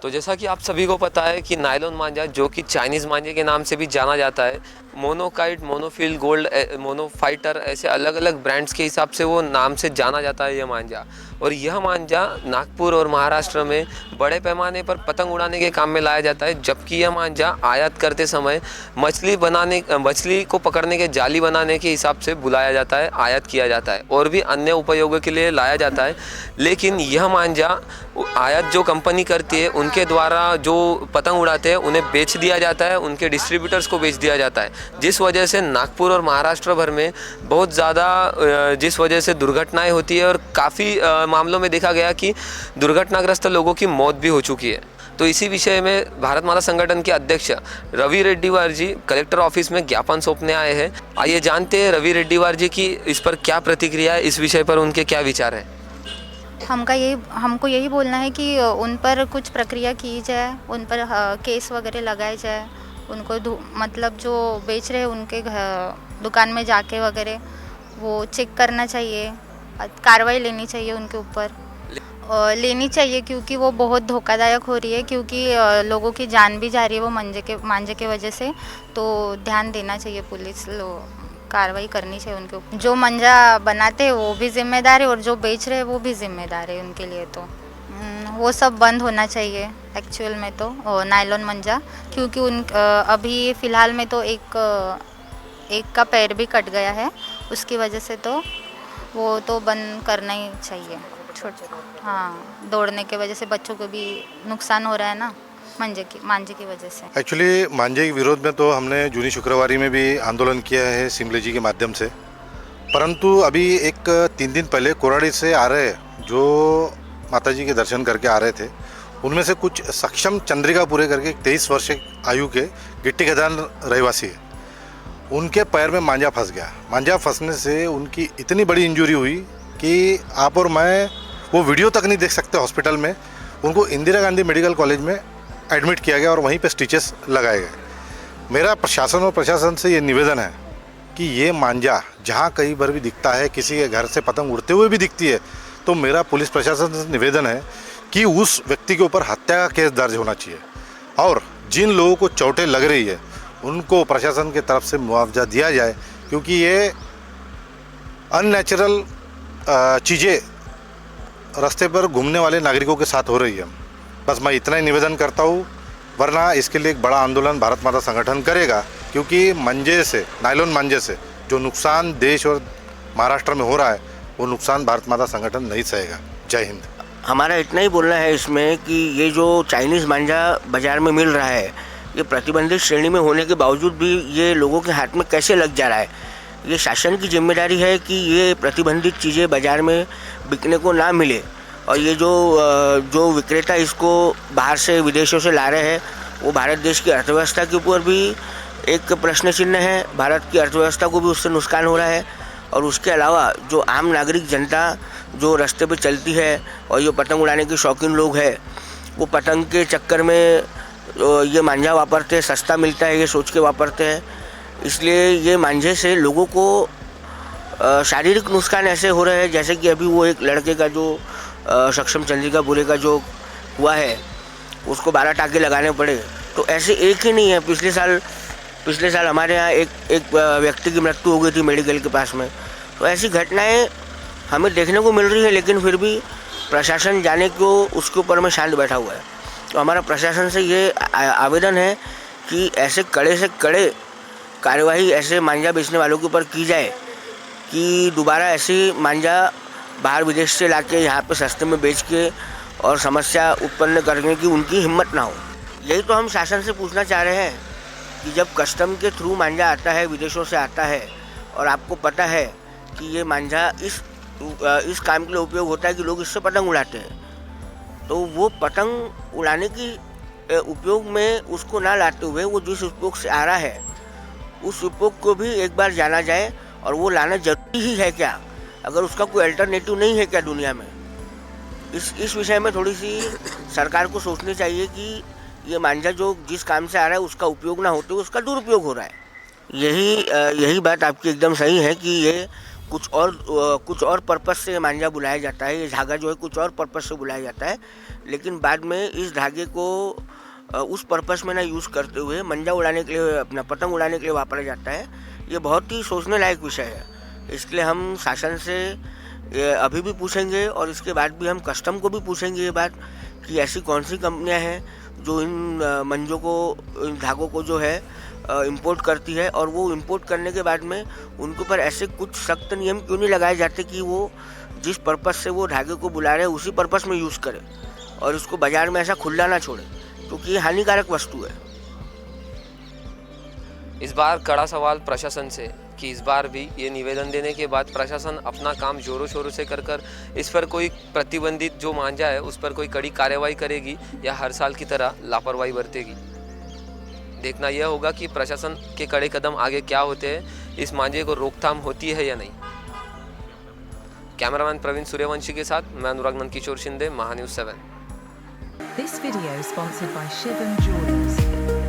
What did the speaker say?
तो जैसा कि आप सभी को पता है कि नायलॉन मांझा, जो कि चाइनीज़ मांझे के नाम से भी जाना जाता है, मोनोकाइट, मोनोफिल गोल्ड, मोनोफाइटर, ऐसे अलग अलग ब्रांड्स के हिसाब से वो नाम से जाना जाता है यह मांझा। और यह मांझा नागपुर और महाराष्ट्र में बड़े पैमाने पर पतंग उड़ाने के काम में लाया जाता है, जबकि यह मांझा आयात करते समय मछली को पकड़ने के जाली बनाने के हिसाब से बुलाया जाता है, आयात किया जाता है और भी अन्य उपयोगों के लिए लाया जाता है। लेकिन यह मांझा आयात जो कंपनी करती है उनके द्वारा जो पतंग उड़ाते हैं उन्हें बेच दिया जाता है, उनके डिस्ट्रीब्यूटर्स को बेच दिया जाता है, जिस वजह से नागपुर और महाराष्ट्र भर में बहुत ज़्यादा जिस वजह से दुर्घटनाएं होती है और काफ़ी मामलों में देखा गया कि दुर्घटनाग्रस्त लोगों की मौत भी हो चुकी है। तो इसी विषय में भारत माता संगठन के अध्यक्ष रवि रेड्डीवार जी कलेक्टर ऑफिस में ज्ञापन सौंपने आए हैं। आइए जानते हैं रवि रेड्डीवार जी की इस पर क्या प्रतिक्रिया है, इस विषय पर उनके क्या विचार हैं। हमको यही बोलना है कि उन पर कुछ प्रक्रिया की जाए, उन पर केस वगैरह लगाए जाए, उनको मतलब जो बेच रहे हैं उनके दुकान में जाके वगैरह वो चेक करना चाहिए, कार्रवाई लेनी चाहिए उनके ऊपर लेनी चाहिए, क्योंकि वो बहुत धोखादायक हो रही है, क्योंकि लोगों की जान भी जा रही है वो मांझे के वजह से। तो ध्यान देना चाहिए, पुलिस कार्रवाई करनी चाहिए उनके ऊपर। जो मांझा बनाते हैं वो भी जिम्मेदार है और जो बेच रहे हैं वो भी जिम्मेदार है उनके लिए। तो वो सब बंद होना चाहिए एक्चुअल में तो नायलॉन मांझा, क्योंकि अभी फ़िलहाल में तो एक का पैर भी कट गया है, उसकी वजह से तो वो तो बंद करना ही चाहिए। हाँ, दौड़ने के वजह से बच्चों को भी नुकसान हो रहा है ना मांझे की वजह से। एक्चुअली मांझे के विरोध में तो हमने जूनी शुक्रवारी में भी आंदोलन किया है सिमले जी के माध्यम से, परंतु अभी एक 3 दिन पहले कोराड़ी से आ रहे जो माता जी के दर्शन करके आ रहे थे, उनमें से कुछ सक्षम चंद्रिकापुरे करके 23 वर्ष आयु के गिट्टी खदान रहवासी है, उनके पैर में मांझा फंस गया। मांझा फंसने से उनकी इतनी बड़ी इंजरी हुई कि आप और मैं वो वीडियो तक नहीं देख सकते हॉस्पिटल में। उनको इंदिरा गांधी मेडिकल कॉलेज में एडमिट किया गया और वहीं पे स्टिचेस लगाए गए। मेरा प्रशासन और प्रशासन से ये निवेदन है कि ये मांझा जहाँ कहीं पर भी दिखता है, किसी के घर से पतंग उड़ते हुए भी दिखती है, तो मेरा पुलिस प्रशासन से निवेदन है कि उस व्यक्ति के ऊपर हत्या का केस दर्ज होना चाहिए और जिन लोगों को चोटें लग रही है उनको प्रशासन की तरफ से मुआवजा दिया जाए, क्योंकि ये अननेचुरल चीज़ें रास्ते पर घूमने वाले नागरिकों के साथ हो रही है। बस मैं इतना ही निवेदन करता हूँ, वरना इसके लिए एक बड़ा आंदोलन भारत माता संगठन करेगा, क्योंकि मांझे से, नायलॉन मांझे से जो नुकसान देश और महाराष्ट्र में हो रहा है वो नुकसान भारत माता संगठन नहीं सहेगा। जय हिंद। हमारा इतना ही बोलना है इसमें कि ये जो चाइनीज़ मांझा बाज़ार में मिल रहा है, ये प्रतिबंधित श्रेणी में होने के बावजूद भी ये लोगों के हाथ में कैसे लग जा रहा है। ये शासन की जिम्मेदारी है कि ये प्रतिबंधित चीज़ें बाज़ार में बिकने को ना मिले, और ये जो विक्रेता इसको बाहर से विदेशों से ला रहे हैं वो भारत देश की अर्थव्यवस्था के ऊपर भी एक प्रश्न चिन्ह है। भारत की अर्थव्यवस्था को भी उससे नुकसान हो रहा है, और उसके अलावा जो आम नागरिक जनता जो रास्ते पे चलती है और ये पतंग उड़ाने के शौकीन लोग हैं, वो पतंग के चक्कर में ये मांझा वापरते हैं, सस्ता मिलता है ये सोच के वापरते हैं। इसलिए ये मांझे से लोगों को शारीरिक नुकसान ऐसे हो रहे हैं, जैसे कि अभी वो एक लड़के का जो सक्षम चंद्रिकापुरे का जो हुआ है उसको 12 टाँके लगाने पड़े। तो ऐसे एक ही नहीं है, पिछले साल हमारे यहाँ एक व्यक्ति की मृत्यु हो गई थी मेडिकल के पास में। तो ऐसी घटनाएं हमें देखने को मिल रही है, लेकिन फिर भी प्रशासन जाने को उसके ऊपर में शांत बैठा हुआ है। तो हमारा प्रशासन से ये आवेदन है कि ऐसे कड़े से कड़े कार्यवाही ऐसे मांझा बेचने वालों के ऊपर की जाए कि दोबारा ऐसी मांझा बाहर विदेश से लाके यहाँ पे सस्ते में बेच के और समस्या उत्पन्न करने की उनकी हिम्मत ना हो। यही तो हम शासन से पूछना चाह रहे हैं कि जब कस्टम के थ्रू मांझा आता है, विदेशों से आता है, और आपको पता है कि ये मांझा इस काम के लिए उपयोग होता है कि लोग इससे पतंग उड़ाते हैं, तो वो पतंग उड़ाने की उपयोग में उसको ना लाते हुए वो जिस उपयोग से आ रहा है उस उपयोग को भी एक बार जाना जाए, और वो लाना जरूरी ही है क्या, अगर उसका कोई अल्टरनेटिव नहीं है क्या दुनिया में। इस विषय में थोड़ी सी सरकार को सोचनी चाहिए कि ये मांझा जो जिस काम से आ रहा है उसका उपयोग ना होते हुए उसका दुरुपयोग हो रहा है। यही बात आपकी एकदम सही है कि ये कुछ और पर्पस से मांझा बुलाया जाता है, ये धागा जो है कुछ और पर्पस से बुलाया जाता है, लेकिन बाद में इस धागे को उस पर्पस में ना यूज़ करते हुए मंजा उड़ाने के लिए, अपना पतंग उड़ाने के लिए वापरा जाता है। ये बहुत ही सोचने लायक विषय है। इसके लिए हम शासन से ये अभी भी पूछेंगे और इसके बाद भी हम कस्टम को भी पूछेंगे ये बात कि ऐसी कौन सी कंपनियां हैं जो इन मंजों को, इन धागों को जो है इंपोर्ट करती है, और वो इंपोर्ट करने के बाद में उनके ऊपर ऐसे कुछ सख्त नियम क्यों नहीं लगाए जाते कि वो जिस पर्पस से वो धागे को बुला रहे हैं उसी पर्पस में यूज़ करें और इसको बाज़ार में ऐसा खुला ना छोड़े, क्योंकि ये हानिकारक वस्तु है। इस बार कड़ा सवाल प्रशासन से कि इस बार भी ये निवेदन देने के बाद प्रशासन अपना काम जोरों शोरों से कर इस पर कोई प्रतिबंधित जो मांझा है उस पर कोई कड़ी कार्रवाई करेगी या हर साल की तरह लापरवाही बरतेगी। देखना यह होगा कि प्रशासन के कड़े कदम आगे क्या होते हैं, इस मांझे को रोकथाम होती है या नहीं। कैमरामैन प्रवीण सूर्यवंशी के साथ मैं अनुराग Nandkishore Shinde, महान्यूज़ 7। This video is sponsored by Shivam Jewelers.